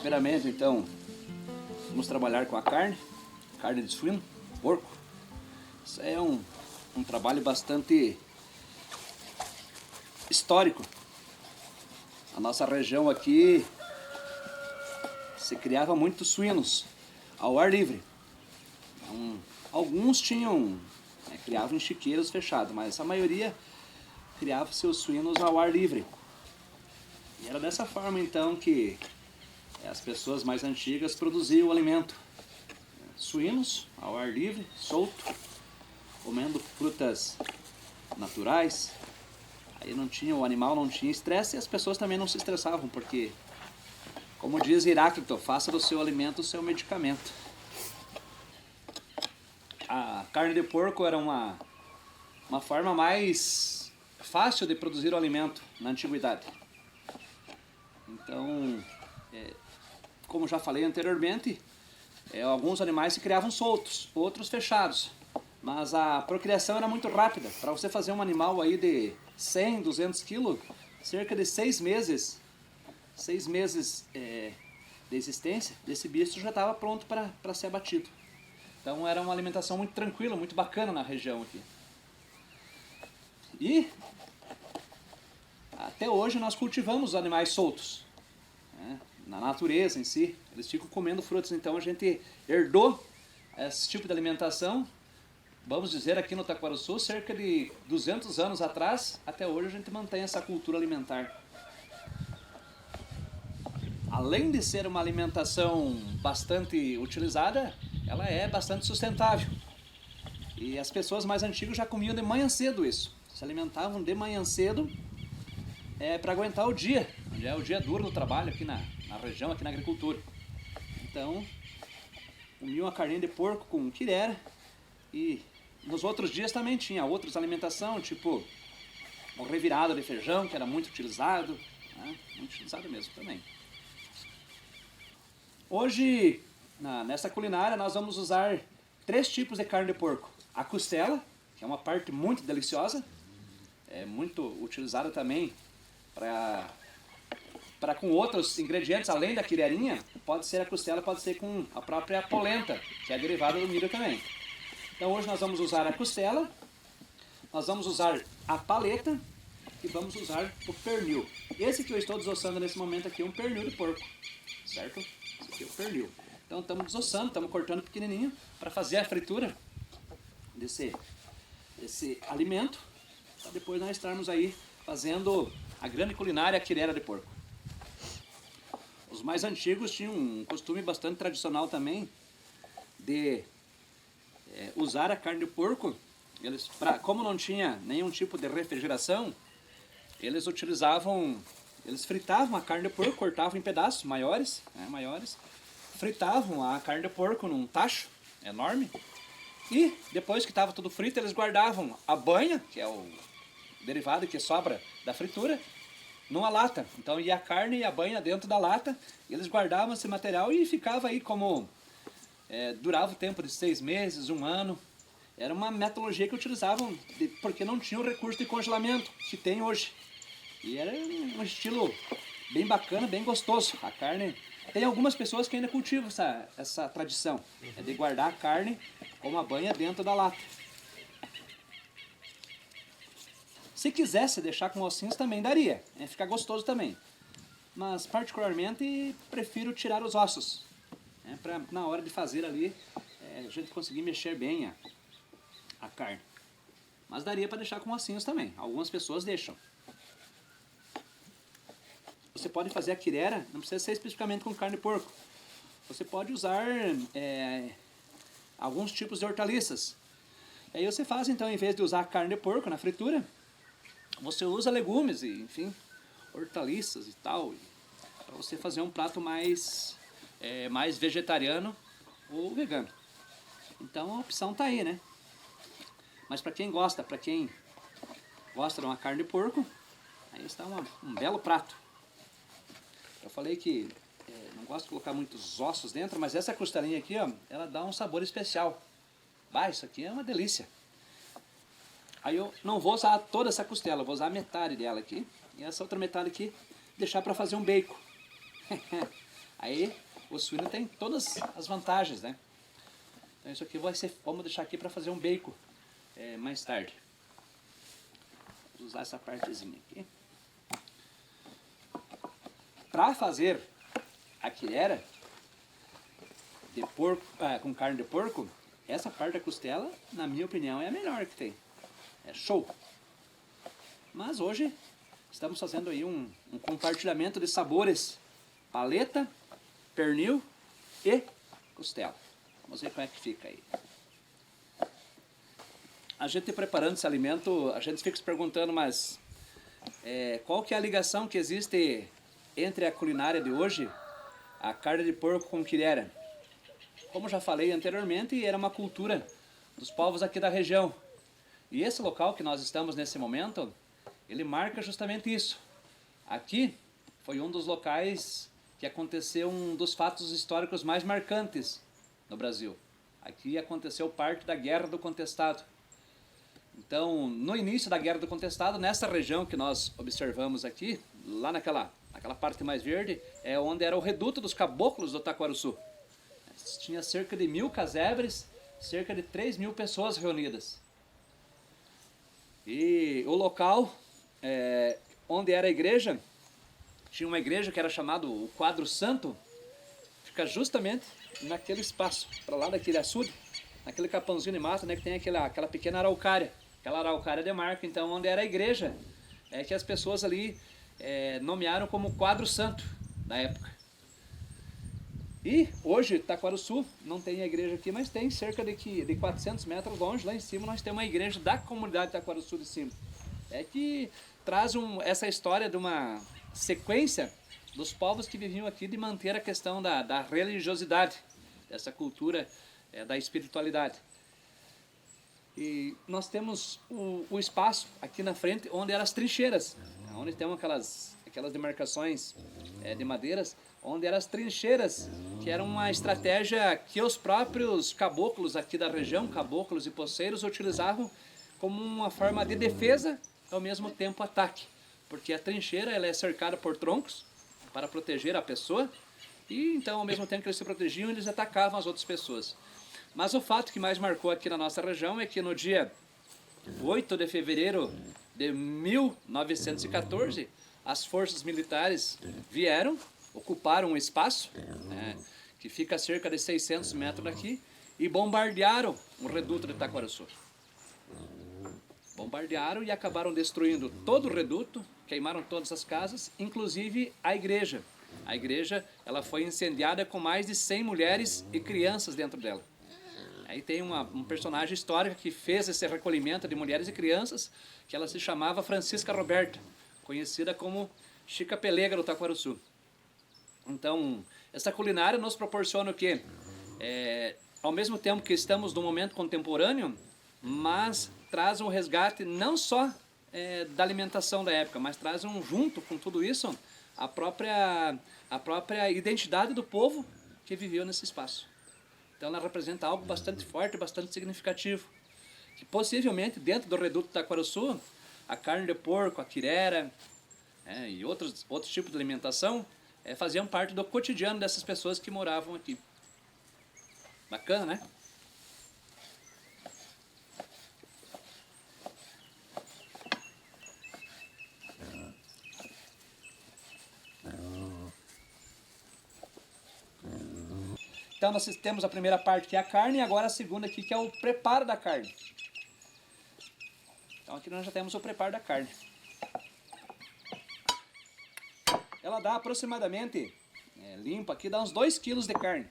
Primeiramente, então, vamos trabalhar com a carne de suíno, porco. Isso é um trabalho bastante histórico. A nossa região aqui se criava muitos suínos ao ar livre. Então, alguns criavam em chiqueiros fechados, mas a maioria criava seus suínos ao ar livre. E era dessa forma então que as pessoas mais antigas produziam o alimento. Suínos ao ar livre, solto, comendo frutas naturais. Aí o animal não tinha estresse e as pessoas também não se estressavam, porque, como diz Heráclito, faça do seu alimento o seu medicamento. A carne de porco era uma forma mais fácil de produzir o alimento na antiguidade. Então, como já falei anteriormente, alguns animais se criavam soltos, outros fechados. Mas a procriação era muito rápida. Para você fazer um animal aí de 100, 200 quilos, cerca de 6 meses de existência desse bicho já estava pronto para ser abatido. Então era uma alimentação muito tranquila, muito bacana na região aqui. E até hoje nós cultivamos os animais soltos, né? Na natureza em si, eles ficam comendo frutas. Então a gente herdou esse tipo de alimentação, vamos dizer, aqui no Taquarussu, cerca de 200 anos atrás. Até hoje a gente mantém essa cultura alimentar. Além de ser uma alimentação bastante utilizada, ela é bastante sustentável. E as pessoas mais antigas já comiam de manhã cedo isso. Se alimentavam de manhã cedo para aguentar o dia, onde é o dia duro do trabalho aqui na região, aqui na agricultura. Então, comiam a carninha de porco com quirera, e nos outros dias também tinha outras alimentação, tipo o revirado de feijão, que era muito utilizado, né? Muito utilizado mesmo também. Hoje, nessa culinária, nós vamos usar 3 tipos de carne de porco. A costela, que é uma parte muito deliciosa, é muito utilizada também para com outros ingredientes, além da quirerinha. Pode ser a costela, pode ser com a própria polenta, que é derivada do milho também. Então hoje nós vamos usar a costela, nós vamos usar a paleta e vamos usar o pernil. Esse que eu estou desossando nesse momento aqui é um pernil de porco, certo? Esse aqui é o pernil. Então estamos desossando, estamos cortando pequenininho para fazer a fritura desse alimento, para depois nós estarmos aí fazendo a grande culinária quirera de porco. Os mais antigos tinham um costume bastante tradicional também de usar a carne de porco. Como não tinha nenhum tipo de refrigeração, eles fritavam a carne de porco, cortavam em pedaços maiores, fritavam a carne de porco num tacho enorme, e depois que estava tudo frito, eles guardavam a banha, que é o derivado que sobra da fritura, numa lata. Então ia a carne e a banha dentro da lata, e eles guardavam esse material e ficava aí como... durava o tempo de 6 meses, 1 ano. Era uma metodologia que utilizavam porque não tinha o recurso de congelamento que tem hoje. E era um estilo bem bacana, bem gostoso. A carne... Tem algumas pessoas que ainda cultivam essa tradição, de guardar a carne com uma banha dentro da lata. Se quisesse deixar com ossinhos também daria, fica gostoso também. Mas particularmente prefiro tirar os ossos, para na hora de fazer ali a gente conseguir mexer bem a carne. Mas daria para deixar com ossinhos também, algumas pessoas deixam. Você pode fazer a quirera, não precisa ser especificamente com carne de porco. Você pode usar alguns tipos de hortaliças. E aí você faz então, em vez de usar a carne de porco na fritura, você usa legumes e, enfim, hortaliças e tal, para você fazer um prato mais vegetariano ou vegano. Então a opção está aí, né? Mas para quem gosta de uma carne de porco, aí está um belo prato. Eu falei que não gosto de colocar muitos ossos dentro, mas essa costelinha aqui, ó, ela dá um sabor especial. Bah, isso aqui é uma delícia. Aí eu não vou usar toda essa costela, eu vou usar metade dela aqui. E essa outra metade aqui, deixar para fazer um bacon. Aí o suíno tem todas as vantagens, né? Então isso aqui vamos deixar aqui para fazer um bacon mais tarde. Vou usar essa partezinha aqui. Para fazer a quirera de porco, com carne de porco, essa parte da costela, na minha opinião, é a melhor que tem. É show. Mas hoje estamos fazendo aí um compartilhamento de sabores: paleta, pernil e costela. Vamos ver como é que fica aí. A gente preparando esse alimento, a gente fica se perguntando, mas qual que é a ligação que existe entre a culinária de hoje, a carne de porco com quirera? Como já falei anteriormente, era uma cultura dos povos aqui da região. E esse local que nós estamos nesse momento, ele marca justamente isso. Aqui foi um dos locais que aconteceu um dos fatos históricos mais marcantes no Brasil. Aqui aconteceu parte da Guerra do Contestado. Então, no início da Guerra do Contestado, nessa região que nós observamos aqui, lá naquela parte mais verde, é onde era o reduto dos caboclos do Taquarussu. Tinha cerca de 1000 casebres, cerca de 3.000 pessoas reunidas. E o local onde era a igreja, tinha uma igreja que era chamado o Quadro Santo, fica justamente naquele espaço, para lá daquele açude, naquele capãozinho de mata, né, que tem aquela pequena araucária. Aquela araucária de marca, então, onde era a igreja, que as pessoas ali nomearam como Quadro Santo, na época. E hoje, Taquarussu, não tem a igreja aqui, mas tem cerca de 400 metros longe, lá em cima, nós temos uma igreja da comunidade de Taquarussu de cima. Que traz essa história de uma sequência dos povos que viviam aqui de manter a questão da religiosidade, dessa cultura da espiritualidade. E nós temos o espaço aqui na frente onde eram as trincheiras, onde tem aquelas demarcações de madeiras, onde eram as trincheiras, que era uma estratégia que os próprios caboclos aqui da região, caboclos e poceiros, utilizavam como uma forma de defesa, ao mesmo tempo ataque. Porque a trincheira ela é cercada por troncos para proteger a pessoa, e então ao mesmo tempo que eles se protegiam, eles atacavam as outras pessoas. Mas o fato que mais marcou aqui na nossa região é que no dia 8 de fevereiro de 1914, as forças militares vieram, ocuparam um espaço, que fica a cerca de 600 metros daqui, e bombardearam o reduto de Taquarussu. Bombardearam e acabaram destruindo todo o reduto, queimaram todas as casas, inclusive a igreja. A igreja ela foi incendiada com mais de 100 mulheres e crianças dentro dela. Aí tem um personagem histórico que fez esse recolhimento de mulheres e crianças, que ela se chamava Francisca Roberta, conhecida como Chica Pelega do Taquarussu. Então, essa culinária nos proporciona o quê? Ao mesmo tempo que estamos no momento contemporâneo, mas traz um resgate não só da alimentação da época, mas traz junto com tudo isso a própria identidade do povo que viveu nesse espaço. Então ela representa algo bastante forte, bastante significativo. Que possivelmente dentro do reduto do Taquarussu, a carne de porco, a quirera e outros tipos de alimentação faziam parte do cotidiano dessas pessoas que moravam aqui. Bacana, né? Então nós temos a primeira parte que é a carne e agora a segunda aqui que é o preparo da carne. Então aqui nós já temos o preparo da carne. Ela dá aproximadamente, limpa aqui, dá uns 2 kg de carne.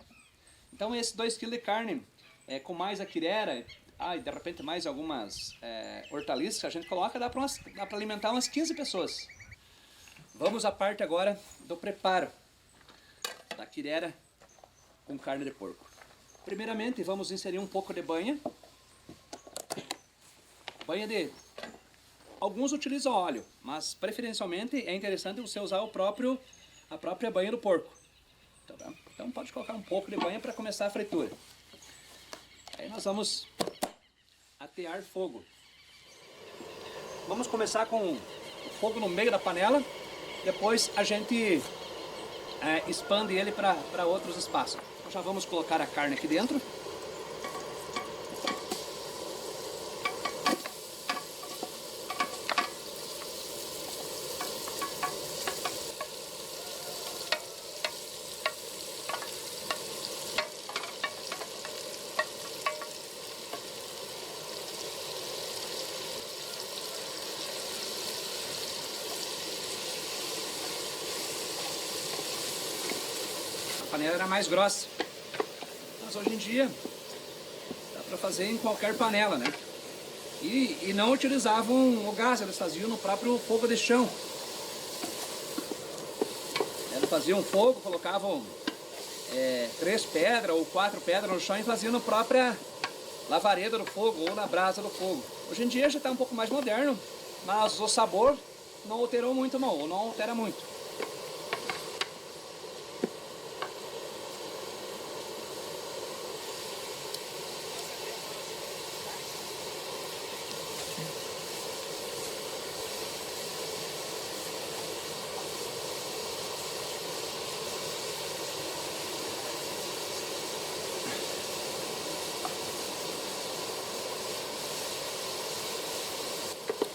Então esses 2 kg de carne, com mais a quirera, e de repente mais algumas hortaliças que a gente coloca, dá para alimentar umas 15 pessoas. Vamos à parte agora do preparo da quirera com carne de porco. Primeiramente, vamos inserir um pouco de banha. Banha de... Alguns utilizam óleo, mas preferencialmente é interessante você usar a própria banha do porco. Então pode colocar um pouco de banha para começar a fritura. Aí nós vamos atear fogo. Vamos começar com o fogo no meio da panela, depois a gente expande ele para outros espaços. Então já vamos colocar a carne aqui dentro. A panela era mais grossa, mas hoje em dia dá para fazer em qualquer panela, né? E não utilizavam o gás, eles faziam no próprio fogo de chão. Eles faziam fogo, colocavam 3 pedras ou 4 pedras no chão e faziam na própria lavareda do fogo ou na brasa do fogo. Hoje em dia já está um pouco mais moderno, mas o sabor não alterou muito não, ou não altera muito.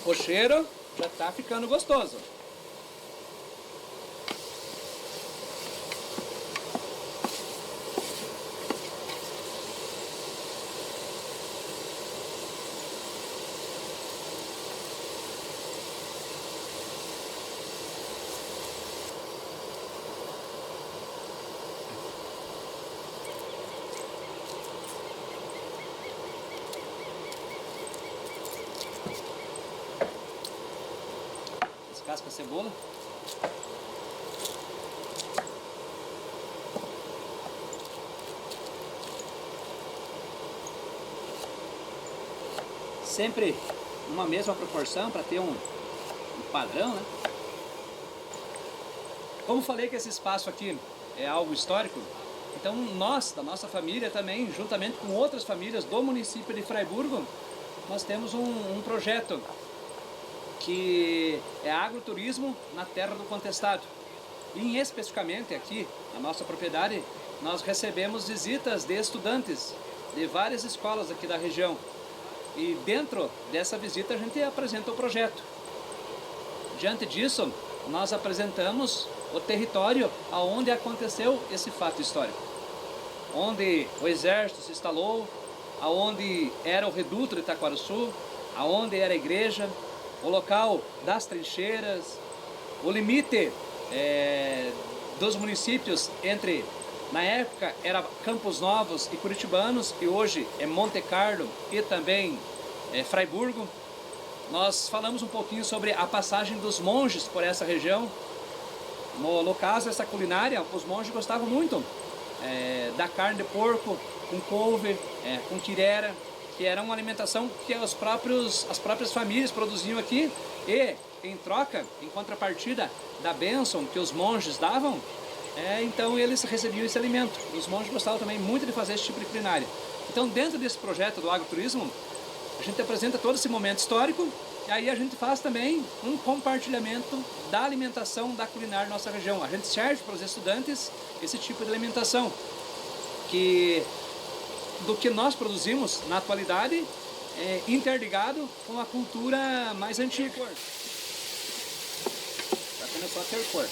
O cheiro já está ficando gostoso. Descasca a cebola. Sempre uma mesma proporção para ter um padrão, né? Como falei que esse espaço aqui é algo histórico, então nós, da nossa família também, juntamente com outras famílias do município de Fraiburgo, nós temos um projeto que é agroturismo na terra do contestado. E especificamente aqui, na nossa propriedade, nós recebemos visitas de estudantes de várias escolas aqui da região. E dentro dessa visita a gente apresenta o projeto. Diante disso, nós apresentamos o território onde aconteceu esse fato histórico. Onde o exército se instalou, aonde era o reduto de Itaquaruçu, aonde era a igreja, o local das trincheiras, o limite dos municípios entre, na época, era Campos Novos e Curitibanos, e hoje é Monte Carlo e também Fraiburgo. Nós falamos um pouquinho sobre a passagem dos monges por essa região. No caso, essa culinária, os monges gostavam muito da carne de porco, com couve, com quirera, que era uma alimentação que as próprias famílias produziam aqui, e em troca, em contrapartida da bênção que os monges davam, então eles recebiam esse alimento. Os monges gostavam também muito de fazer esse tipo de culinária. Então, dentro desse projeto do agroturismo, a gente apresenta todo esse momento histórico, e aí a gente faz também um compartilhamento da alimentação da culinária da nossa região. A gente serve para os estudantes esse tipo de alimentação, do que nós produzimos na atualidade, interligado com a cultura mais antiga. Já começou a ter cor.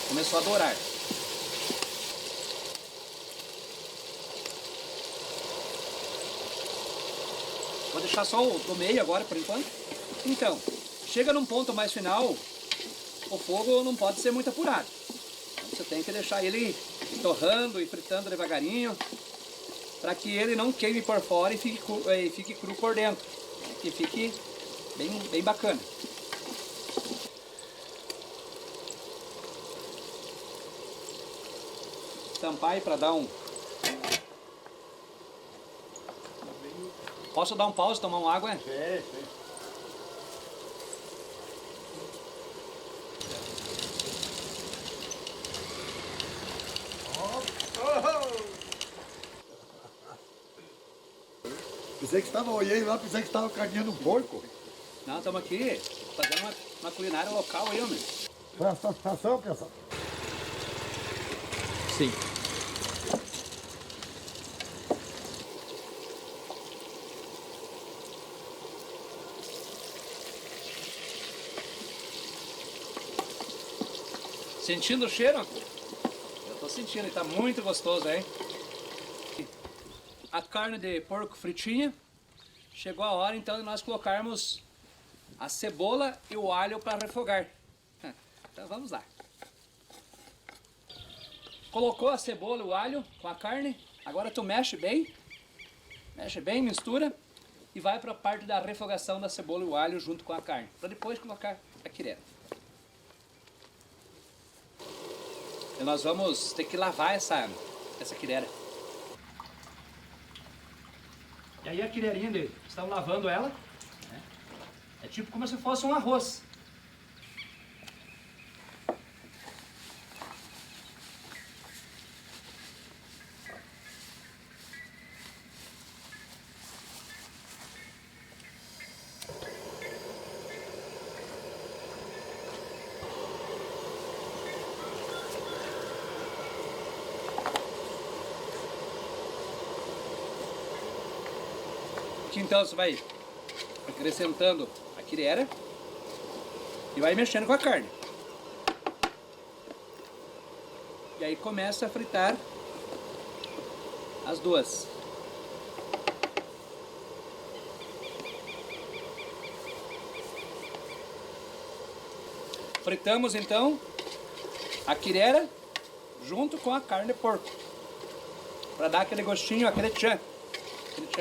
Começou a dourar. Vou deixar só o do meio agora, por enquanto. Então, chega num ponto mais final, o fogo não pode ser muito apurado. Então, você tem que deixar ele torrando e fritando devagarinho, para que ele não queime por fora e fique cru por dentro. Que fique bem bacana. tampar aí para dar um... Posso dar um pause, tomar uma água? Sim. Pensei que estava, olhei lá, pensei que estava carneando um porco. Não, estamos aqui fazendo uma culinária local aí, homem. Foi a satisfação, pessoal? Sim. Sentindo o cheiro? Eu tô sentindo, e tá muito gostoso, hein? A carne de porco fritinha. Chegou a hora então de nós colocarmos a cebola e o alho para refogar. Então vamos lá. Colocou a cebola e o alho com a carne. Agora tu mexe bem, mistura e vai para a parte da refogação da cebola e o alho junto com a carne, para depois colocar a quirera. E nós vamos ter que lavar essa quirera. E aí a quirerinha dele, estão lavando ela, né? É tipo como se fosse um arroz. Aqui então você vai acrescentando a quirera e vai mexendo com a carne. E aí começa a fritar as duas. Fritamos então a quirera junto com a carne de porco, para dar aquele gostinho, aquele tchan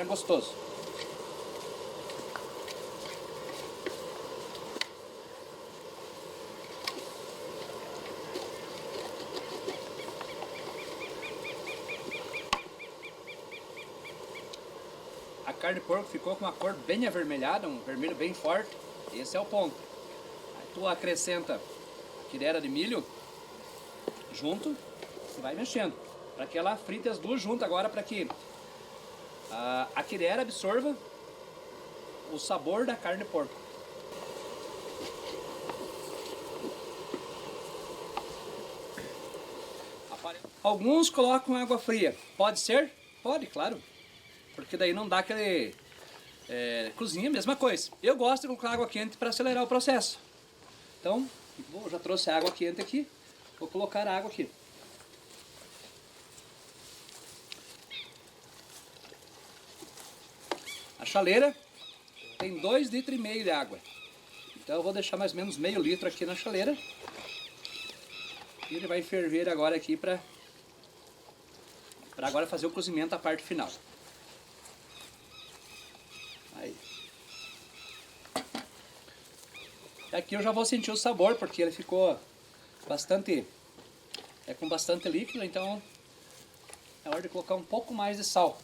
gostoso. A carne de porco ficou com uma cor bem avermelhada, um vermelho bem forte. Esse é o ponto. Aí tu acrescenta a quirera de milho junto e vai mexendo, para que ela frite as duas juntas agora, para que a quirera absorva o sabor da carne de porco. Alguns colocam água fria. Pode ser? Pode, claro. Porque daí não dá aquele... cozinha, mesma coisa. Eu gosto de colocar água quente para acelerar o processo. Então, já trouxe a água quente aqui. Vou colocar a água aqui. A chaleira tem 2,5 litros de água. Então eu vou deixar mais ou menos meio litro aqui na chaleira. E ele vai ferver agora aqui para agora fazer o cozimento, a parte final. Aí. Aqui eu já vou sentir o sabor, porque ele ficou bastante... com bastante líquido, então é hora de colocar um pouco mais de sal.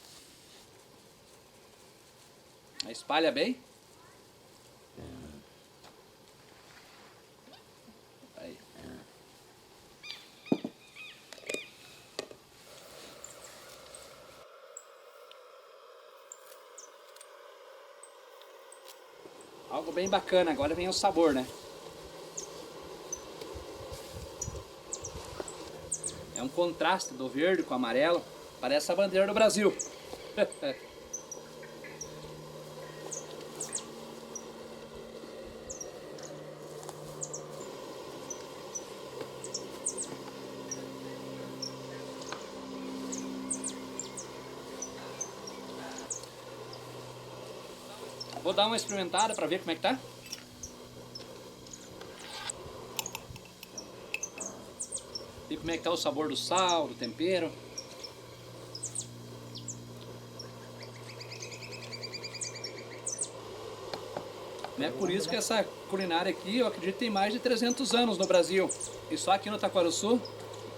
Aí espalha bem. Aí. Algo bem bacana, agora vem o sabor, né? É um contraste do verde com o amarelo, parece a bandeira do Brasil. Vou dar uma experimentada para ver como é que tá. E como é que tá o sabor do sal, do tempero. É por isso que essa culinária aqui, eu acredito, tem mais de 300 anos no Brasil. E só aqui no Taquarussu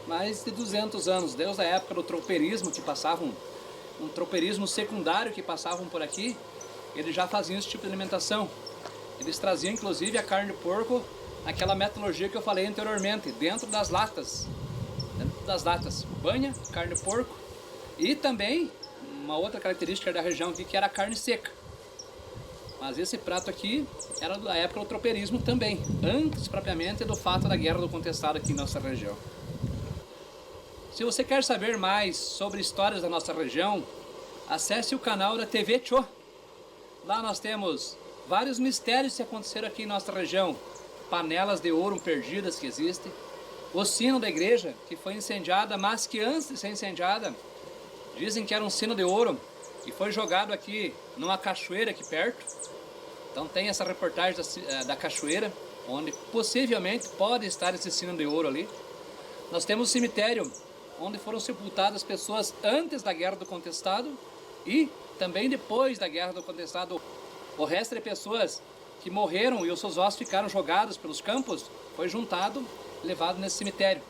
mais de 200 anos, desde a época do tropeirismo, que passavam, um tropeirismo secundário que passavam por aqui, eles já faziam esse tipo de alimentação. Eles traziam inclusive a carne de porco naquela metodologia que eu falei anteriormente, dentro das latas. Banha, carne de porco e também uma outra característica da região aqui que era a carne seca. Mas esse prato aqui era da época do tropeirismo também, antes propriamente do fato da Guerra do Contestado aqui em nossa região. Se você quer saber mais sobre histórias da nossa região, acesse o canal da TV Cho. Lá nós temos vários mistérios que aconteceram aqui em nossa região. Panelas de ouro perdidas que existem. O sino da igreja, que foi incendiada, mas que antes de ser incendiada, dizem que era um sino de ouro e foi jogado aqui numa cachoeira aqui perto. Então tem essa reportagem da cachoeira, onde possivelmente pode estar esse sino de ouro ali. Nós temos o cemitério, onde foram sepultadas pessoas antes da Guerra do Contestado e também depois da Guerra do Contestado. O resto de pessoas que morreram e os seus ossos ficaram jogados pelos campos foi juntado e levado nesse cemitério.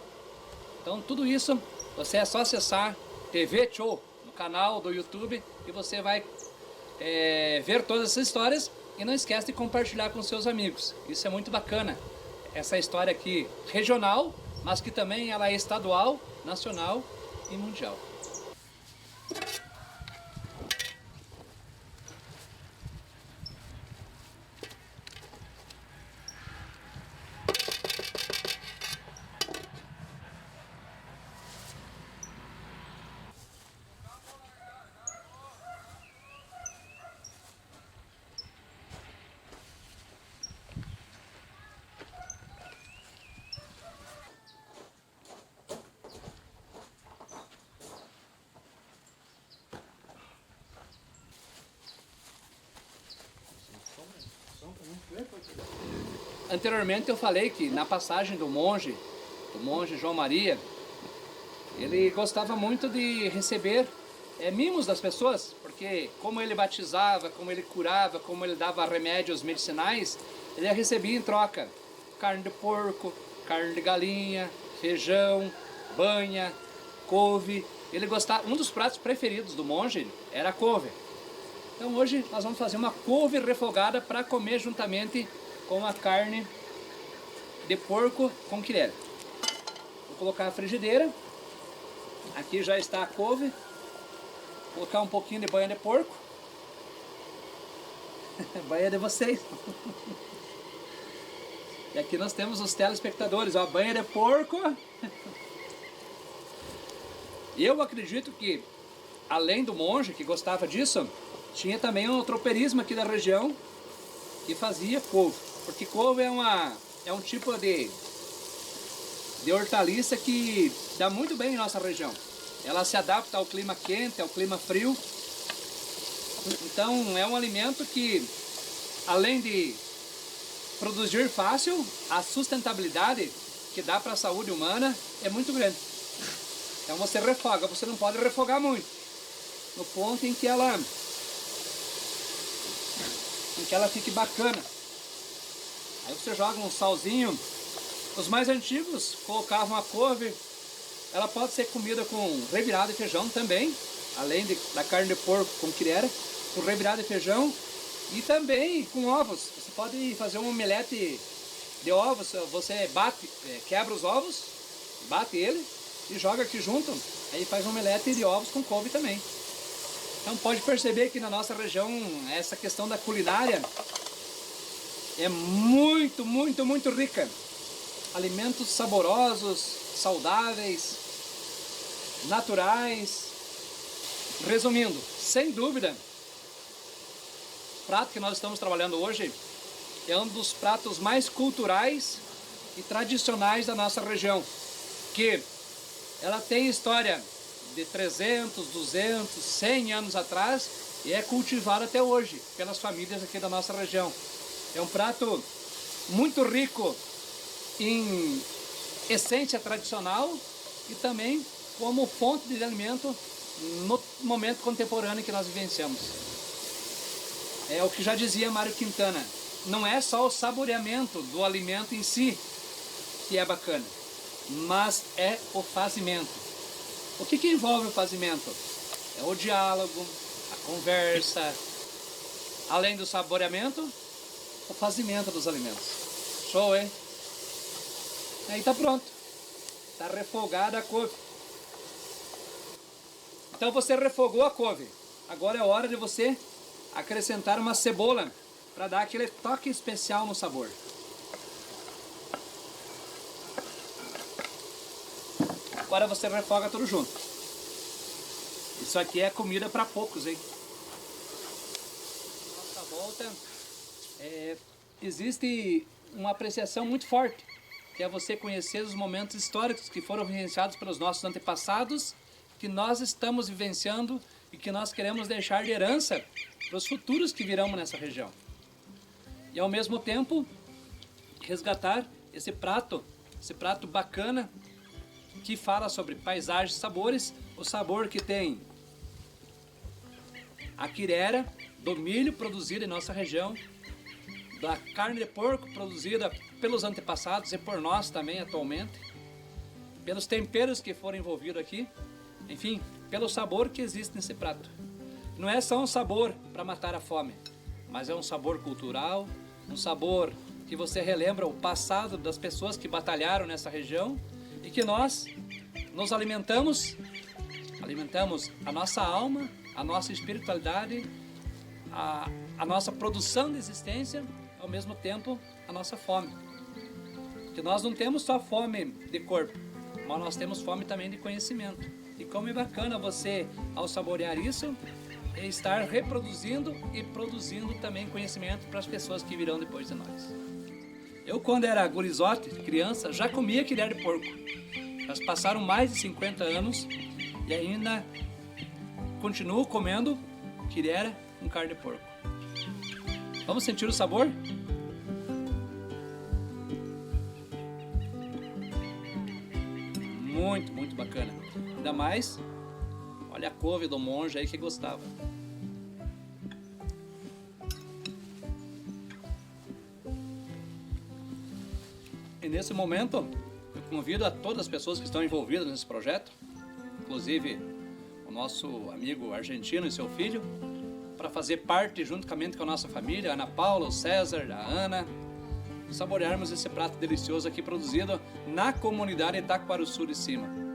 Então tudo isso, você é só acessar TV Cho no canal do YouTube e você vai ver todas essas histórias e não esquece de compartilhar com seus amigos. Isso é muito bacana. Essa história aqui regional, mas que também ela é estadual, nacional e mundial. Anteriormente eu falei que na passagem do monge João Maria, ele gostava muito de receber mimos das pessoas, porque como ele batizava, como ele curava, como ele dava remédios medicinais, ele recebia em troca carne de porco, carne de galinha, feijão, banha, couve. Ele gostava, um dos pratos preferidos do monge era a couve. Então hoje nós vamos fazer uma couve refogada para comer juntamente com a carne de porco com quilher. Vou colocar a frigideira. Aqui já está a couve. Vou colocar um pouquinho de banha de porco. Banha de vocês. E aqui nós temos os telespectadores, ó, banha de porco. Eu acredito que, além do monge que gostava disso, tinha também um tropeirismo aqui da região que fazia couve. Porque couve é um tipo de hortaliça que dá muito bem em nossa região. Ela se adapta ao clima quente, ao clima frio. Então é um alimento que, além de produzir fácil, a sustentabilidade que dá para a saúde humana é muito grande. Então você refoga, você não pode refogar muito, no ponto em que ela fique bacana. Aí você joga um salzinho. Os mais antigos colocavam a couve. Ela pode ser comida com revirada de feijão também, além da carne de porco com quirera, com revirada de feijão e também com ovos. Você pode fazer um omelete de ovos. Você quebra os ovos, bate ele e joga aqui junto. Aí faz um omelete de ovos com couve também. Então pode perceber que na nossa região essa questão da culinária é muito, muito, muito rica. Alimentos saborosos, saudáveis, naturais. Resumindo, sem dúvida, o prato que nós estamos trabalhando hoje é um dos pratos mais culturais e tradicionais da nossa região, que ela tem história de 300, 200, 100 anos atrás e é cultivado até hoje pelas famílias aqui da nossa região. É um prato muito rico em essência tradicional e também como fonte de alimento no momento contemporâneo que nós vivenciamos. É o que já dizia Mário Quintana, não é só o saboreamento do alimento em si que é bacana, mas é o fazimento. O que envolve o fazimento? É o diálogo, a conversa, além do saboreamento, o fazimento dos alimentos. Show, hein? Aí tá pronto. Tá refogada a couve. Então você refogou a couve. Agora é hora de você acrescentar uma cebola para dar aquele toque especial no sabor. Agora você refoga tudo junto. Isso aqui é comida para poucos, hein? Nossa volta, existe uma apreciação muito forte, que é você conhecer os momentos históricos que foram vivenciados pelos nossos antepassados, que nós estamos vivenciando e que nós queremos deixar de herança para os futuros que virão nessa região. E ao mesmo tempo, resgatar esse prato bacana, que fala sobre paisagens e sabores, o sabor que tem a quirera, do milho produzido em nossa região, da carne de porco produzida pelos antepassados e por nós também atualmente, pelos temperos que foram envolvidos aqui, enfim, pelo sabor que existe nesse prato. Não é só um sabor para matar a fome, mas é um sabor cultural, um sabor que você relembra o passado das pessoas que batalharam nessa região e que nós nos alimentamos a nossa alma, a nossa espiritualidade, a nossa produção de existência, ao mesmo tempo a nossa fome. Porque nós não temos só fome de corpo, mas nós temos fome também de conhecimento. E como é bacana você, ao saborear isso, estar reproduzindo e produzindo também conhecimento para as pessoas que virão depois de nós. Eu, quando era gurizote, criança, já comia quirera de porco. Mas passaram mais de 50 anos e ainda continuo comendo quirera com carne de porco. Vamos sentir o sabor? Muito, muito bacana. Ainda mais, olha a couve do monge aí que gostava. E nesse momento, eu convido a todas as pessoas que estão envolvidas nesse projeto, inclusive o nosso amigo argentino e seu filho, para fazer parte, juntamente com a nossa família, a Ana Paula, o César, a Ana, saborearmos esse prato delicioso aqui produzido na comunidade Itaquaruçu de Cima.